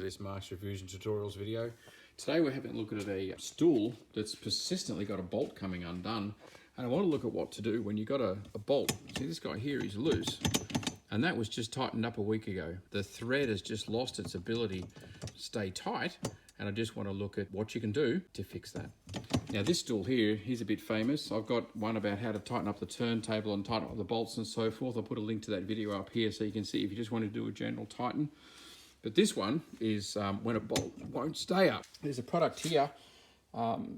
this Master Fusion Tutorials video. Today we're having a look at a stool that's persistently got a bolt coming undone, and I want to look at what to do when you've got a bolt. See, this guy here is loose, and that was just tightened up a week ago. The thread has just lost its ability to stay tight, and I just want to look at what you can do to fix that. Now this stool here, he's a bit famous. I've got one about how to tighten up the turntable and tighten up the bolts and so forth. I'll put a link to that video up here so you can see if you just want to do a general tighten. But this one is when a bolt won't stay up. There's a product here.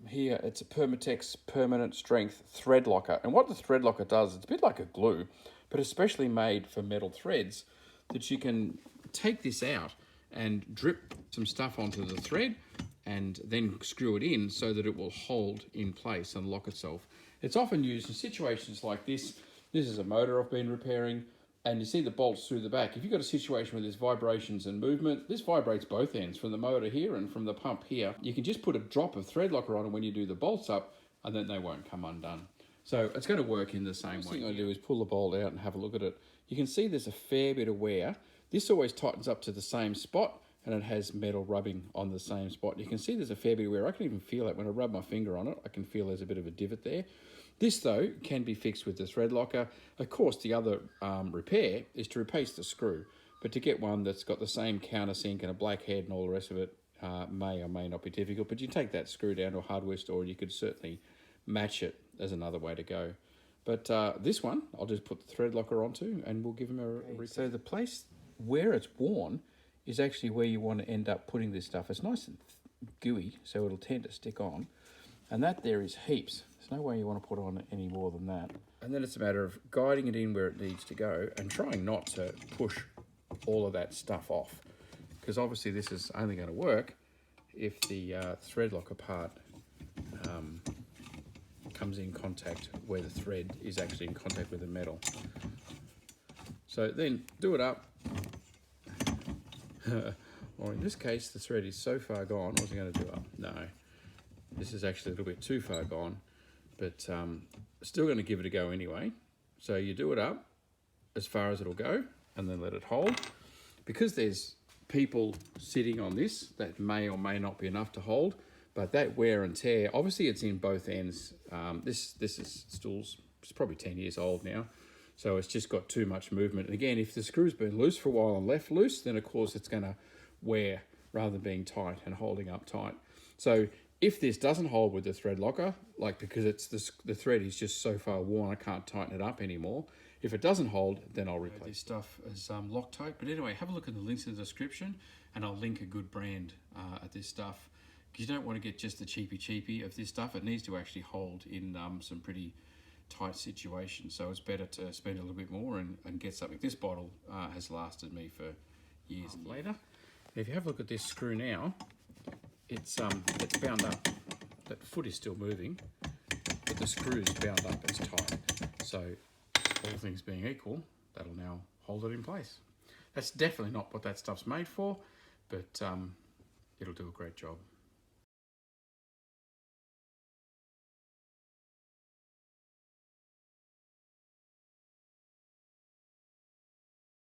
Here it's a Permatex Permanent Strength Threadlocker. And what the Threadlocker does, it's a bit like a glue, but especially made for metal threads, that you can take this out and drip some stuff onto the thread and then screw it in so that it will hold in place and lock itself. It's often used in situations like this. This is a motor I've been repairing, and you see the bolts through the back. If you've got a situation where there's vibrations and movement, this vibrates both ends, from the motor here and from the pump here. You can just put a drop of Threadlocker on it when you do the bolts up, and then they won't come undone. So it's going to work in the same way. The first thing I do is pull the bolt out and have a look at it. You can see there's a fair bit of wear. This always tightens up to the same spot, and it has metal rubbing on the same spot. You can see there's a fair bit of wear. I can even feel it when I rub my finger on it. I can feel there's a bit of a divot there. This, though, can be fixed with the Threadlocker. Of course, the other repair is to replace the screw, but to get one that's got the same countersink and a black head and all the rest of it may or may not be difficult, but you take that screw down to a hardware store and you could certainly match it as another way to go. But this one, I'll just put the Threadlocker onto and we'll give them a repair. So the place where it's worn is actually where you want to end up putting this stuff. It's nice and gooey, so it'll tend to stick on. And that there is heaps. There's no way you want to put on any more than that. And then it's a matter of guiding it in where it needs to go and trying not to push all of that stuff off. Because obviously this is only going to work if the Threadlocker part comes in contact where the thread is actually in contact with the metal. So then do it up. Or in this case, the thread is so far gone, what's it going to do up? No, this is actually a little bit too far gone, but still going to give it a go anyway. So you do it up as far as it'll go and then let it hold. Because there's people sitting on this, that may or may not be enough to hold, but that wear and tear, obviously it's in both ends. This stool's it's probably 10 years old now. So it's just got too much movement. And again, if the screw's been loose for a while and left loose, then of course it's going to wear rather than being tight and holding up tight. So if this doesn't hold with the Threadlocker, like because it's the thread is just so far worn, I can't tighten it up anymore. If it doesn't hold, then I'll replace this stuff as Loctite. But anyway, have a look at the links in the description, and I'll link a good brand at this stuff. Because you don't want to get just the cheapy of this stuff. It needs to actually hold in some pretty tight situation, so it's better to spend a little bit more and get something. This bottle has lasted me for years later. If you have a look at this screw now, it's bound up. That foot is still moving, but the screw is bound up, it's tight. So all things being equal, that'll now hold it in place. That's definitely not what that stuff's made for, but it'll do a great job.